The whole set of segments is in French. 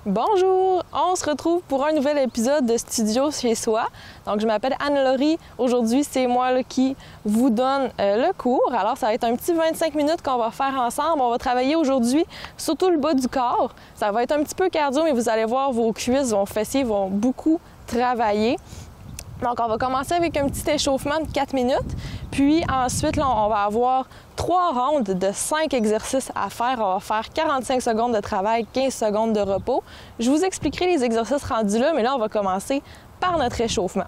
Bonjour! On se retrouve pour un nouvel épisode de Studio chez soi. Donc, je m'appelle Anne-Laurie. Aujourd'hui, c'est moi là, qui vous donne le cours. Alors, ça va être un petit 25 minutes qu'on va faire ensemble. On va travailler aujourd'hui surtout le bas du corps. Ça va être un petit peu cardio, mais vous allez voir, vos cuisses, vos fessiers vont beaucoup travailler. Donc, on va commencer avec un petit échauffement de 4 minutes. Puis ensuite, là, on va avoir 3 rounds de 5 exercices à faire. On va faire 45 secondes de travail, 15 secondes de repos. Je vous expliquerai les exercices rendus là, mais là, on va commencer par notre échauffement.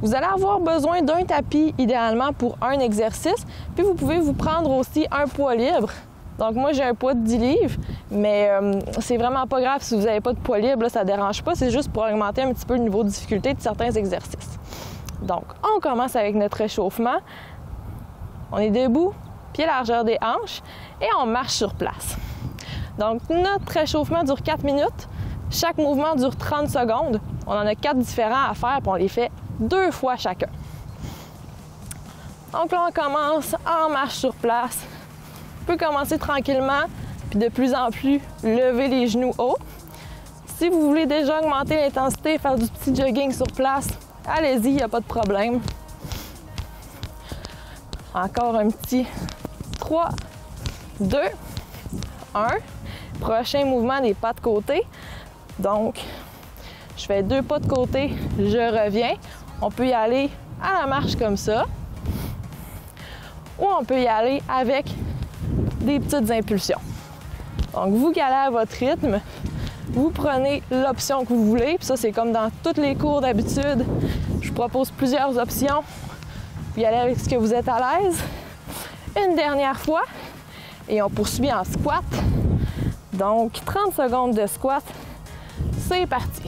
Vous allez avoir besoin d'un tapis, idéalement, pour un exercice. Puis vous pouvez vous prendre aussi un poids libre. Donc moi, j'ai un poids de 10 livres, mais c'est vraiment pas grave si vous n'avez pas de poids libre, là, ça ne dérange pas. C'est juste pour augmenter un petit peu le niveau de difficulté de certains exercices. Donc, on commence avec notre échauffement. On est debout, pied largeur des hanches, et on marche sur place. Donc, notre échauffement dure 4 minutes. Chaque mouvement dure 30 secondes. On en a 4 différents à faire, puis on les fait 2 fois chacun. Donc là, on commence en marche sur place. On peut commencer tranquillement, puis de plus en plus, lever les genoux haut. Si vous voulez déjà augmenter l'intensité, faire du petit jogging sur place, allez-y, il n'y a pas de problème. Encore un petit 3, 2, 1. Prochain mouvement des pas de côté. Donc, je fais 2 pas de côté, je reviens. On peut y aller à la marche comme ça. Ou on peut y aller avec des petites impulsions. Donc, vous y allez à votre rythme. Vous prenez l'option que vous voulez. Puis ça, c'est comme dans tous les cours d'habitude. Je vous propose plusieurs options. Puis allez avec ce que vous êtes à l'aise. Une dernière fois. Et on poursuit en squat. Donc, 30 secondes de squat. C'est parti.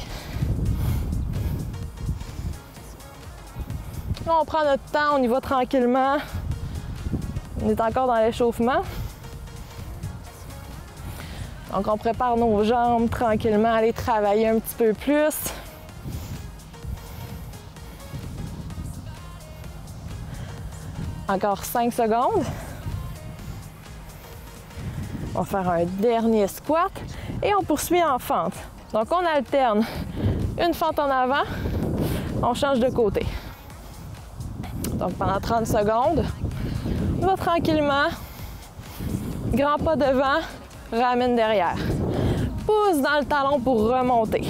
Là, on prend notre temps. On y va tranquillement. On est encore dans l'échauffement. Donc, on prépare nos jambes tranquillement, aller travailler un petit peu plus. Encore 5 secondes. On va faire un dernier squat et on poursuit en fente. Donc, on alterne une fente en avant, on change de côté. Donc, pendant 30 secondes, on va tranquillement, grand pas devant, ramène derrière. Pousse dans le talon pour remonter.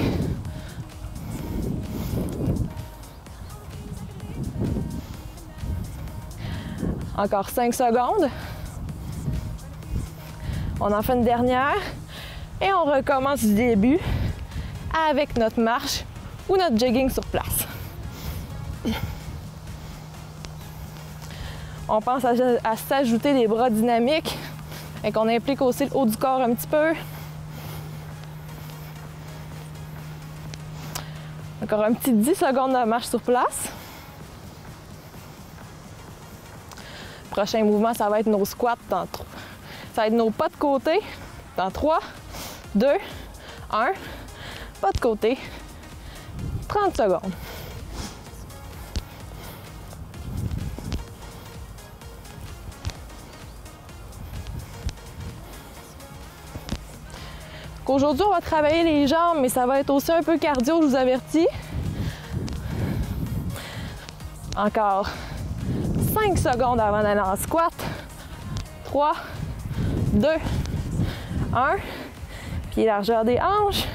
Encore 5 secondes. On en fait une dernière. Et on recommence du début avec notre marche ou notre jogging sur place. On pense à s'ajouter des bras dynamiques. Et qu'on implique aussi le haut du corps un petit peu. Encore un petit 10 secondes de marche sur place. Prochain mouvement, ça va être nos squats. Ça va être nos pas de côté. Dans 3, 2, 1. Pas de côté. 30 secondes. Aujourd'hui, on va travailler les jambes, mais ça va être aussi un peu cardio, je vous avertis. Encore 5 secondes avant d'aller en squat. 3, 2, 1. Pied largeur des hanches.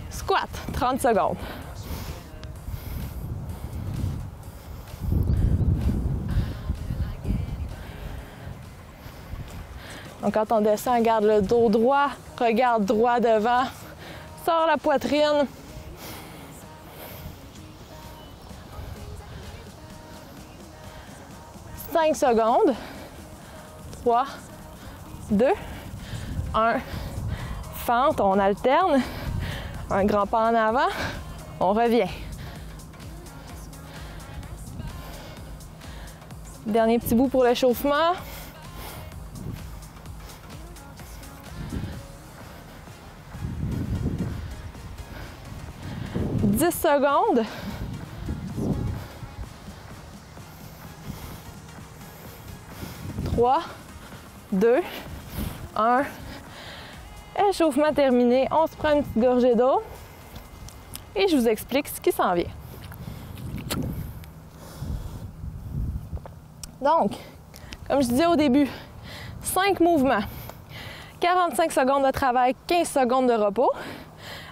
Squat, 30 secondes. Donc, quand on descend, garde le dos droit, regarde droit devant, sors la poitrine. « 5 secondes. 3, 2, 1. Fente, on alterne. Un grand pas en avant. On revient. Dernier petit bout pour l'échauffement. « 10 secondes. 3, 2, 1. Échauffement terminé, on se prend une petite gorgée d'eau et je vous explique ce qui s'en vient. Donc, comme je disais au début, 5 mouvements, 45 secondes de travail, 15 secondes de repos.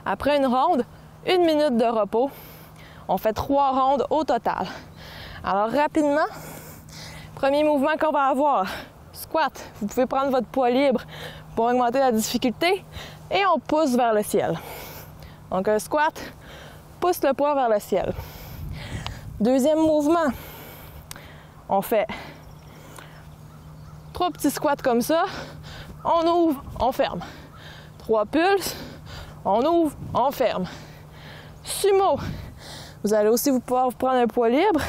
Après une ronde, 1 minute de repos. On fait 3 rondes au total. Alors rapidement, premier mouvement qu'on va avoir, squat. Vous pouvez prendre votre poids libre pour augmenter la difficulté et on pousse vers le ciel. Donc un squat, pousse le poids vers le ciel. Deuxième mouvement, on fait 3 petits squats comme ça. On ouvre, on ferme. 3 pulses, on ouvre, on ferme. Sumo, vous allez aussi pouvoir vous prendre un poids libre.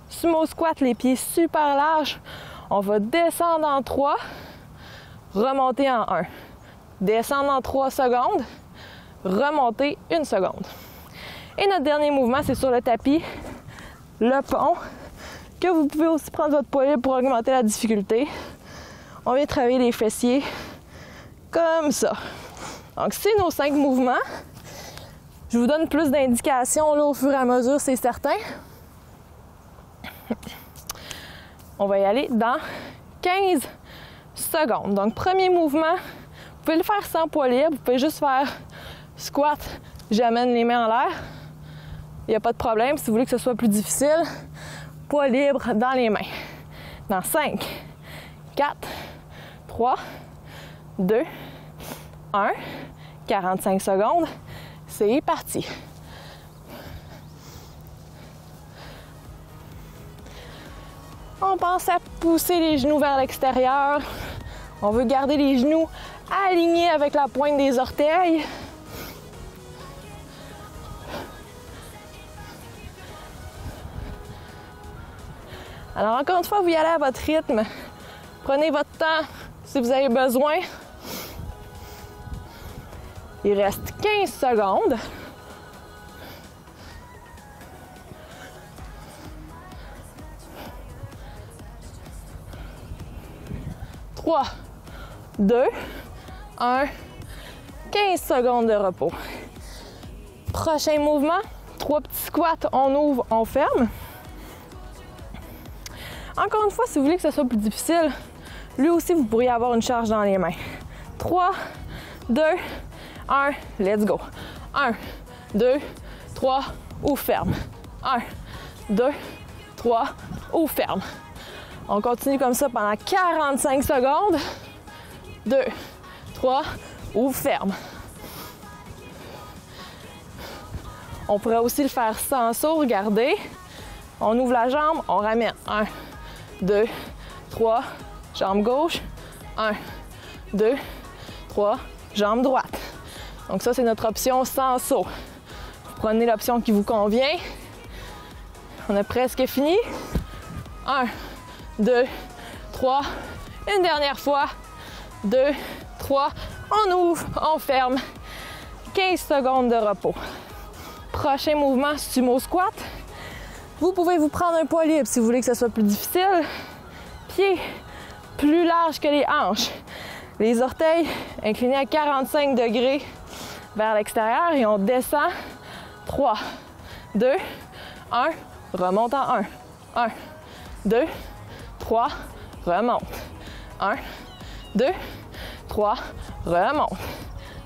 Sumo squat, les pieds super larges. On va descendre en 3, remonter en 1. Descendre en 3 secondes, remonter 1 seconde. Et notre dernier mouvement, c'est sur le tapis, le pont, que vous pouvez aussi prendre votre poids libre pour augmenter la difficulté. On vient travailler les fessiers comme ça. Donc, c'est nos 5 mouvements. Je vous donne plus d'indications là, au fur et à mesure, c'est certain. On va y aller dans 15 secondes. Donc, premier mouvement, vous pouvez le faire sans poids libre. Vous pouvez juste faire squat, j'amène les mains en l'air. Il n'y a pas de problème. Si vous voulez que ce soit plus difficile, poids libre dans les mains. Dans 5, 4, 3, 2, 1, 45 secondes. C'est parti. On pense à pousser les genoux vers l'extérieur. On veut garder les genoux alignés avec la pointe des orteils. Alors encore une fois, vous y allez à votre rythme. Prenez votre temps si vous avez besoin. Il reste 15 secondes. Trois, 2, 1, 15 secondes de repos. Prochain mouvement, 3 petits squats, on ouvre, on ferme. Encore une fois, si vous voulez que ce soit plus difficile, lui aussi, vous pourriez avoir une charge dans les mains. 3, 2, 1, let's go. 1, 2, 3, ou ferme. 1, 2, 3, ou ferme. On continue comme ça pendant 45 secondes. 2, 3, ou ferme. On pourrait aussi le faire sans saut, regardez. On ouvre la jambe, on ramène. 1, 2, 3, jambe gauche. 1, 2, 3, jambe droite. Donc ça, c'est notre option sans saut. Vous prenez l'option qui vous convient. On a presque fini. 1, 2, 3. Une dernière fois. 2, 3. On ouvre, on ferme. 15 secondes de repos. Prochain mouvement, sumo squat. Vous pouvez vous prendre un poids libre si vous voulez que ce soit plus difficile. Pieds plus larges que les hanches. Les orteils inclinés à 45 degrés vers l'extérieur et on descend. 3, 2, 1. Remonte en 1. 1, 2, 3. Remonte. 1, 2, 3. Remonte.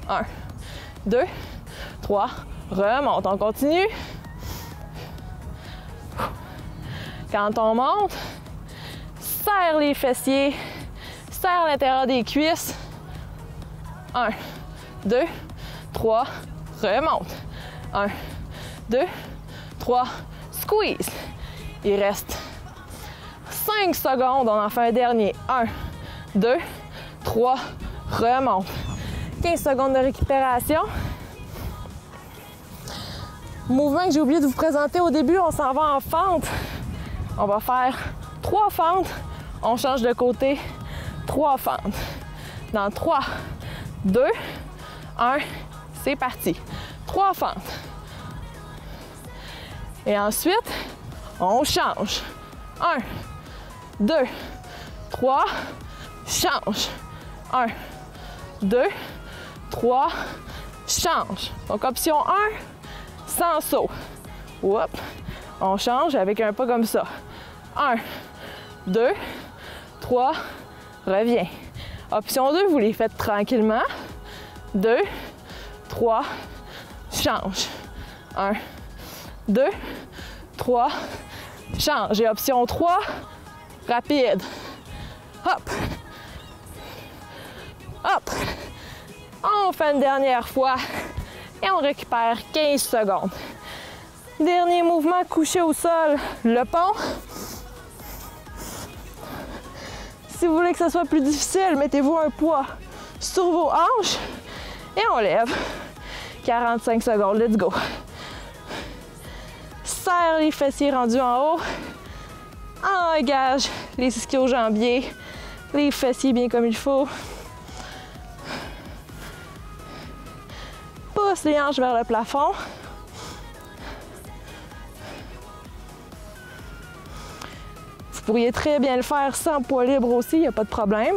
1, 2, 3. Remonte. On continue. Quand on monte, serre les fessiers, serre l'intérieur des cuisses. 1, 2, 3, remonte. 1, 2, 3, squeeze. Il reste 5 secondes, on en fait un dernier. 1, 2, 3, remonte. 15 secondes de récupération. Mouvement que j'ai oublié de vous présenter au début, on s'en va en fente. On va faire 3 fentes, on change de côté, 3 fentes. Dans 3, 2, 1, c'est parti. 3 fentes. Et ensuite, on change. 1, 2, 3, change. 1, 2, 3, change. Donc, option 1, sans saut. Oups. On change avec un pas comme ça. 1, 2, 3, reviens. Option 2, vous les faites tranquillement. 2, 3, change. 1, 2, 3, change. Et option 3, rapide. Hop. Hop. On fait une dernière fois et on récupère 15 secondes. Dernier mouvement, couché au sol, le pont. Si vous voulez que ce soit plus difficile, mettez-vous un poids sur vos hanches et on lève. 45 secondes, let's go. Serre les fessiers rendus en haut. Engage les ischio-jambiers, les fessiers bien comme il faut. Pousse les hanches vers le plafond. Vous pourriez très bien le faire sans poids libre aussi, il n'y a pas de problème.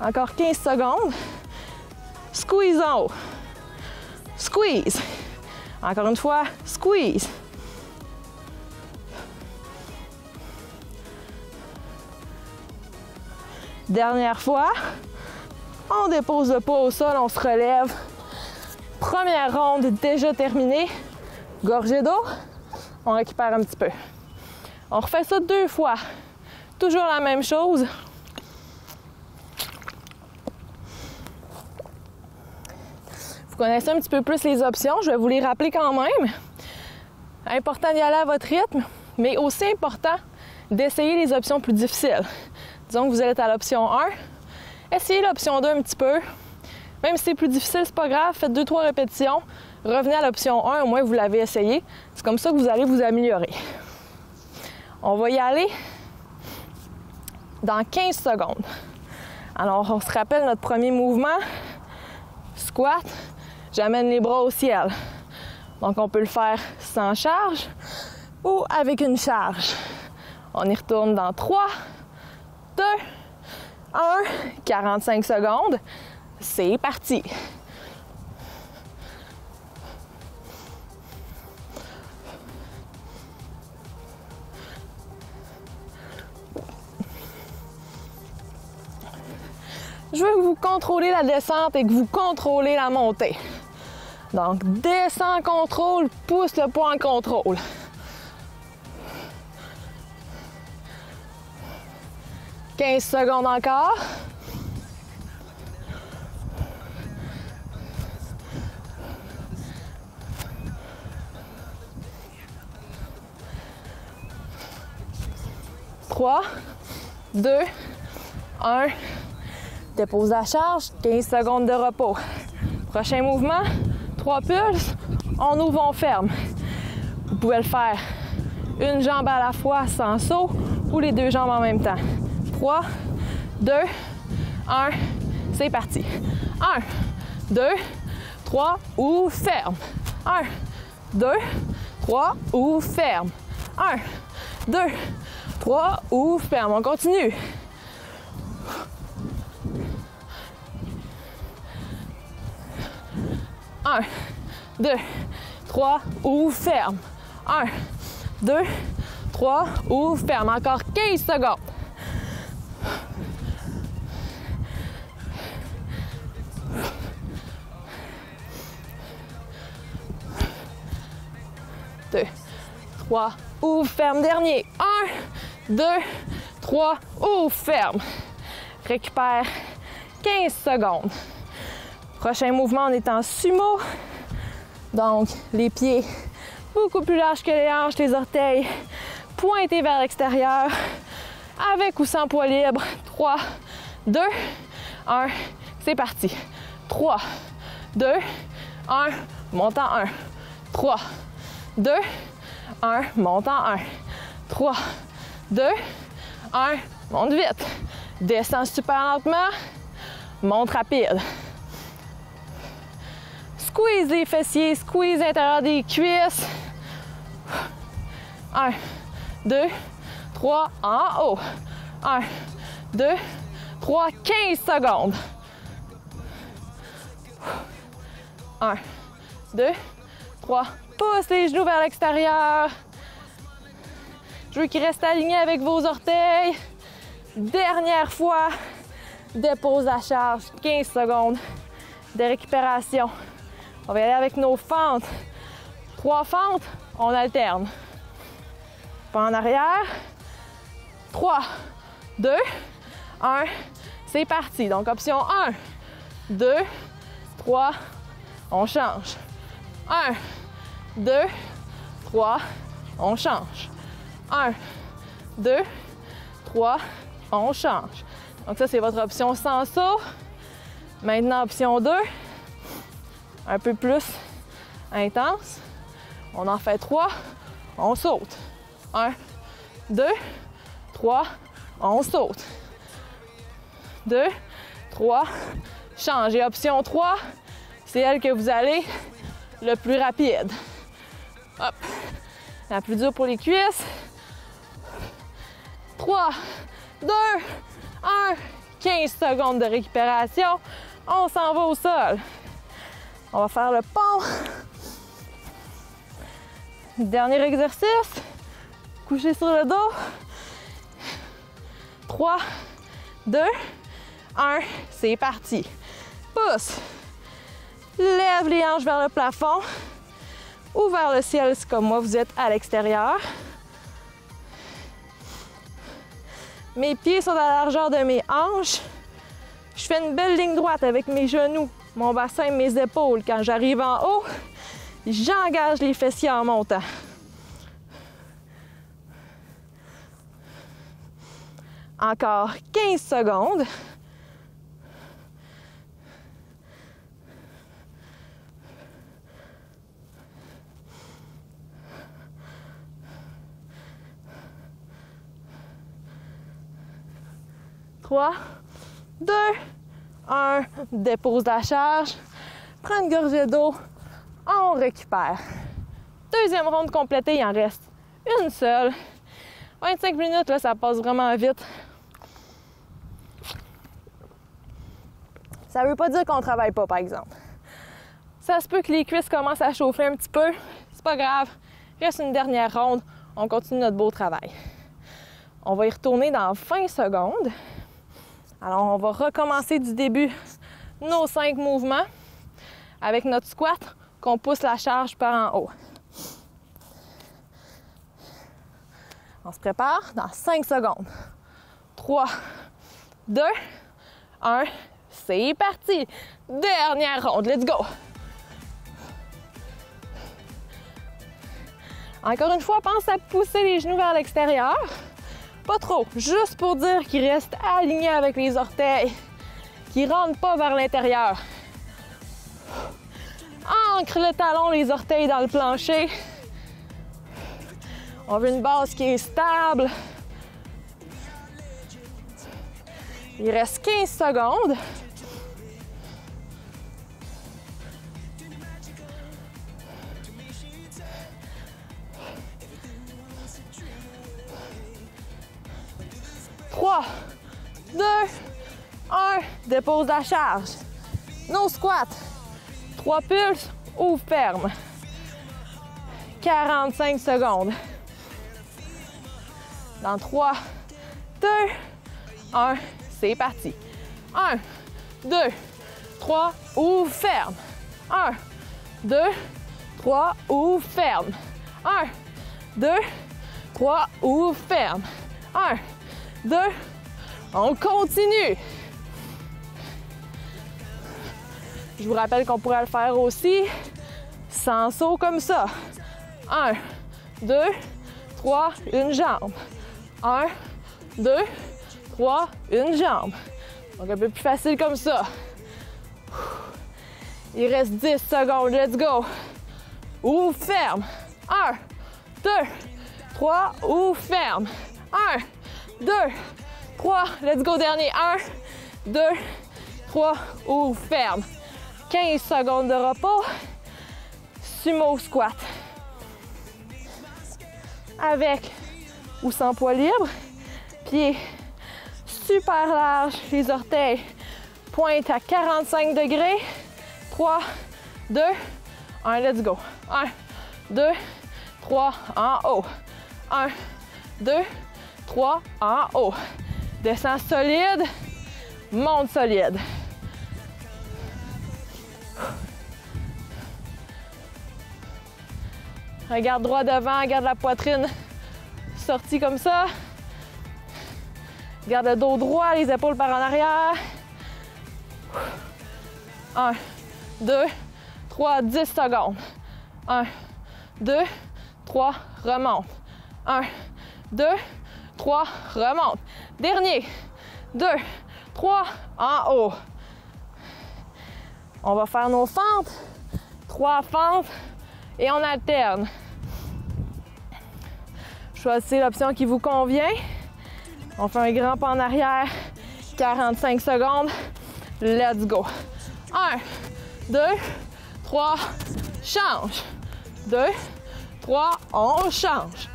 Encore 15 secondes. Squeeze en haut. Squeeze. Encore une fois, squeeze. Dernière fois. On dépose le poids au sol, on se relève. Première ronde déjà terminée. Gorgée d'eau. On récupère un petit peu. On refait ça 2 fois. Toujours la même chose. Vous connaissez un petit peu plus les options. Je vais vous les rappeler quand même. Important d'y aller à votre rythme, mais aussi important d'essayer les options plus difficiles. Disons que vous êtes à l'option 1. Essayez l'option 2 un petit peu. Même si c'est plus difficile, c'est pas grave. Faites 2-3 répétitions. Revenez à l'option 1, au moins vous l'avez essayé. C'est comme ça que vous allez vous améliorer. On va y aller dans 15 secondes. Alors, on se rappelle notre premier mouvement. Squat. J'amène les bras au ciel. Donc, on peut le faire sans charge ou avec une charge. On y retourne dans 3, 2, 1, 45 secondes. C'est parti. Je veux que vous contrôlez la descente et que vous contrôlez la montée. Donc, descend, contrôle, pousse le poids en contrôle. « 15 secondes encore. « 3, 2, 1. Dépose la charge, 15 secondes de repos. Prochain mouvement, 3 pulses, on ouvre, on ferme. Vous pouvez le faire une jambe à la fois sans saut ou les 2 jambes en même temps. 3, 2, 1, c'est parti. 1, 2, 3, ouvre, ferme. 1, 2, 3, ouvre, ferme. 1, 2, 3, ouvre, ferme. On continue. 1, 2, 3, ouvre, ferme. 1, 2, 3, ouvre, ferme. Encore 15 secondes. Deux, 3, ouvre, ferme. Dernier. 1, 2, 3, ouvre, ferme. Récupère 15 secondes. Prochain mouvement, on est en sumo. Donc, les pieds beaucoup plus larges que les hanches, les orteils pointés vers l'extérieur, avec ou sans poids libre. 3, 2, 1, c'est parti. 3, 2, 1, montant 1. 3, 2, 1, montant 1. 3, 2, 1, monte vite. Descends super lentement, monte rapide. Squeeze les fessiers, squeeze l'intérieur des cuisses. 1, 2, 3, en haut. 1, 2, 3, 15 secondes. 1, 2, 3. Pousse les genoux vers l'extérieur. Je veux qu'ils restent alignés avec vos orteils. Dernière fois. Dépose la charge. 15 secondes de récupération. On va y aller avec nos fentes. 3 fentes, on alterne. Pas en arrière. 3, 2, 1. C'est parti. Donc, option 1, 2, 3. On change. 1, 2, 3. On change. 1, 2, 3. On change. Donc, ça, c'est votre option sans saut. Maintenant, option 2. Un peu plus intense. On en fait 3. On saute. 1, 2, 3. On saute. 2, 3. Change. Et option 3, c'est elle que vous allez le plus rapide. Hop. La plus dure pour les cuisses. 3, 2, 1. 15 secondes de récupération. On s'en va au sol. On va faire le pont. Dernier exercice. Coucher sur le dos. 3, 2, 1. C'est parti. Pousse. Lève les hanches vers le plafond ou vers le ciel si comme moi vous êtes à l'extérieur. Mes pieds sont à la largeur de mes hanches. Je fais une belle ligne droite avec mes genoux, mon bassin et mes épaules. Quand j'arrive en haut, j'engage les fessiers en montant. Encore 15 secondes. Trois, 2, 1. Dépose la charge. Prends une gorgée d'eau. On récupère. Deuxième ronde complétée, il en reste une seule. 25 minutes, là, ça passe vraiment vite. Ça veut pas dire qu'on travaille pas, par exemple. Ça se peut que les cuisses commencent à chauffer un petit peu. C'est pas grave. Il reste une dernière ronde. On continue notre beau travail. On va y retourner dans 20 secondes. Alors, on va recommencer du début nos 5 mouvements avec notre squat qu'on pousse la charge par en haut. On se prépare dans 5 secondes. 3, 2, 1. C'est parti! Dernière ronde. Let's go! Encore une fois, pense à pousser les genoux vers l'extérieur. Pas trop, juste pour dire qu'ils restent alignés avec les orteils, qu'ils ne rentrent pas vers l'intérieur. Ancre le talon, les orteils dans le plancher. On veut une base qui est stable. Il reste 15 secondes. Trois, 2, 1. Dépose la charge. No squat. 3 pulses, ouvre ferme. 45 secondes. Dans 3, 2, 1. C'est parti. 1, 2, 3, ouvre ferme. 1, 2, 3, ouvre ferme. 1, 2, 3, ouvre ferme. 1, 2, on continue. Je vous rappelle qu'on pourrait le faire aussi sans saut comme ça. 1, 2, 3, une jambe. 1, 2, 3, une jambe. Donc un peu plus facile comme ça. Il reste 10 secondes, let's go. Ouvre ferme. 1, 2, 3, ouvre ferme. 1, 2, 3, let's go, dernier. 1, 2, 3, ouvre ferme. 15 secondes de repos. Sumo squat. Avec ou sans poids libre. Pieds super large. Les orteils pointent à 45 degrés. 3, 2, 1, let's go. 1, 2, 3, en haut. 1, 2, 3, en haut. Descends solide, monte solide. Regarde droit devant, garde la poitrine sortie comme ça. Garde le dos droit, les épaules par en arrière. 1, 2, 3, 10 secondes. 1, 2, 3, remonte. 1, 2, 3, remonte. Dernier. 2, 3, en haut. On va faire nos fentes. 3 fentes et on alterne. Choisissez l'option qui vous convient. On fait un grand pas en arrière. 45 secondes. Let's go. 1, 2, 3, change. 2, 3, on change.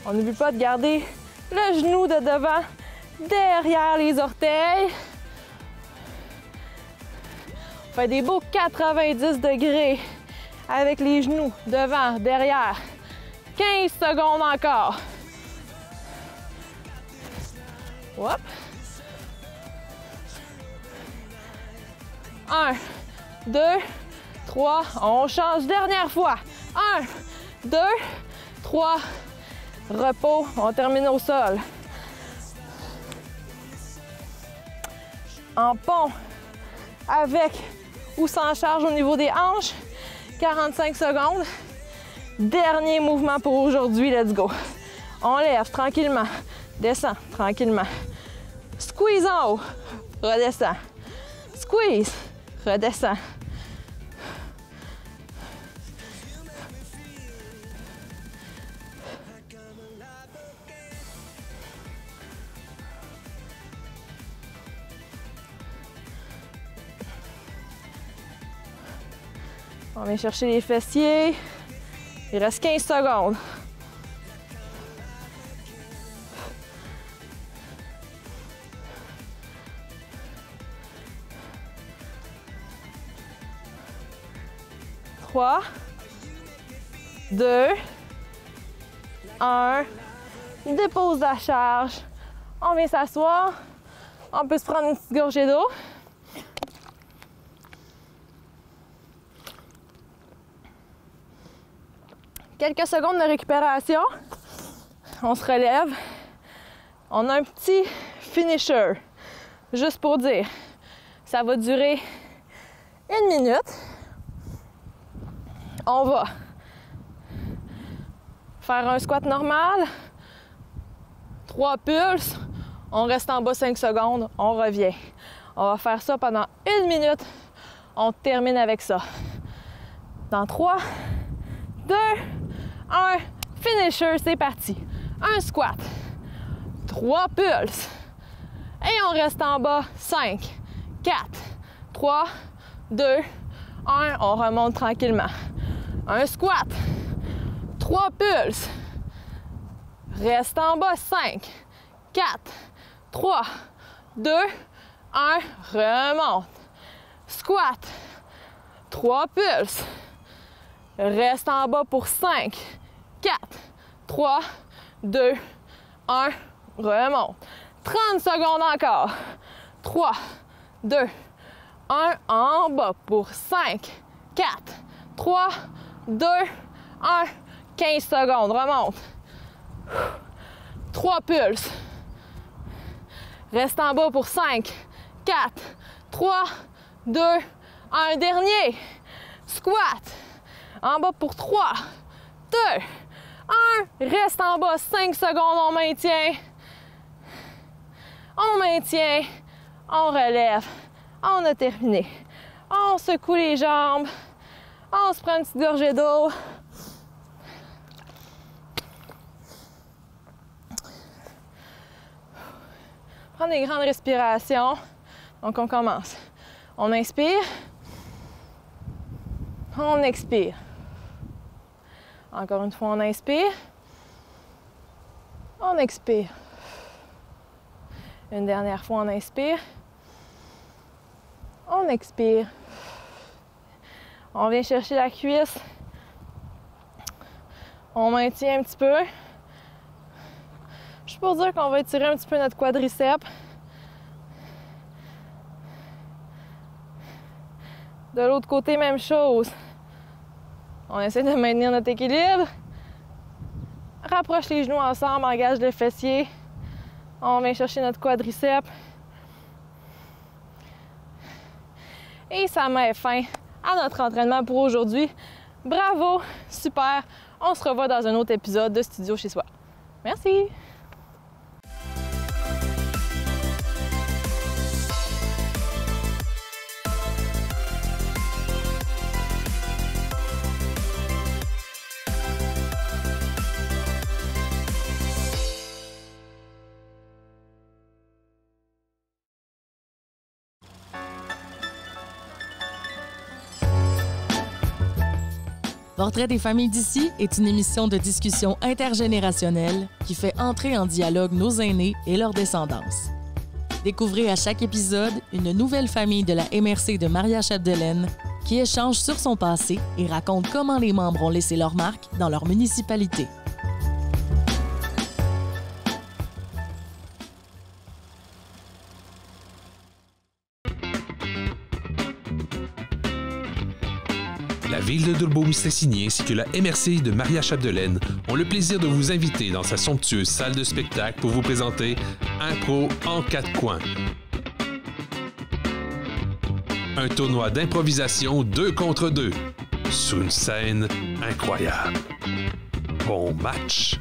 On n'oublie pas de garder le genou de devant derrière les orteils. On fait des beaux 90 degrés avec les genoux devant, derrière. 15 secondes encore. Hop. 1, 2, 3, on change. Dernière fois. 1, 2, 3, repos, on termine au sol. En pont, avec ou sans charge au niveau des hanches, 45 secondes. Dernier mouvement pour aujourd'hui, let's go. On lève tranquillement, descend tranquillement. Squeeze en haut, redescend. Squeeze, redescend. On vient chercher les fessiers. Il reste 15 secondes. Trois, 2, 1. Dépose la charge. On vient s'asseoir. On peut se prendre une petite gorgée d'eau. Quelques secondes de récupération. On se relève. On a un petit finisher. Juste pour dire, ça va durer 1 minute. On va faire un squat normal. 3 pulses. On reste en bas 5 secondes. On revient. On va faire ça pendant 1 minute. On termine avec ça. Dans 3, 2, 1, finisher, c'est parti. Un squat, 3 pulses. Et on reste en bas, 5, 4, 3, 2, 1. On remonte tranquillement. Un squat, 3 pulses. Reste en bas, 5, 4, 3, 2, 1. Remonte. Squat, 3 pulses. Reste en bas pour 5, 4, 3, 2, 1. Remonte. 30 secondes encore. 3, 2, 1. En bas pour 5, 4, 3, 2, 1. 15 secondes. Remonte. 3 pulses. Reste en bas pour 5, 4, 3, 2, 1. Dernier. Squat. En bas pour 3, 2, 1. Reste en bas 5 secondes. On maintient. On maintient. On relève. On a terminé. On secoue les jambes. On se prend une petite gorgée d'eau. Prends des grandes respirations. Donc, on commence. On inspire. On expire. Encore une fois, on inspire. On expire. Une dernière fois, on inspire. On expire. On vient chercher la cuisse. On maintient un petit peu. Juste pour dire qu'on va étirer un petit peu notre quadriceps. De l'autre côté, même chose. On essaie de maintenir notre équilibre. Rapproche les genoux ensemble, engage le fessier. On vient chercher notre quadriceps. Et ça met fin à notre entraînement pour aujourd'hui. Bravo! Super! On se revoit dans un autre épisode de Studio chez soi. Merci! Portrait des familles d'ici est une émission de discussion intergénérationnelle qui fait entrer en dialogue nos aînés et leur descendance. Découvrez à chaque épisode une nouvelle famille de la MRC de Maria-Chapdelaine qui échange sur son passé et raconte comment les membres ont laissé leur marque dans leur municipalité. La Ville de Dolbeau-Mistassini ainsi que la MRC de Maria-Chapdelaine ont le plaisir de vous inviter dans sa somptueuse salle de spectacle pour vous présenter Impro en 4 coins. Un tournoi d'improvisation 2 contre 2 sur une scène incroyable. Bon match!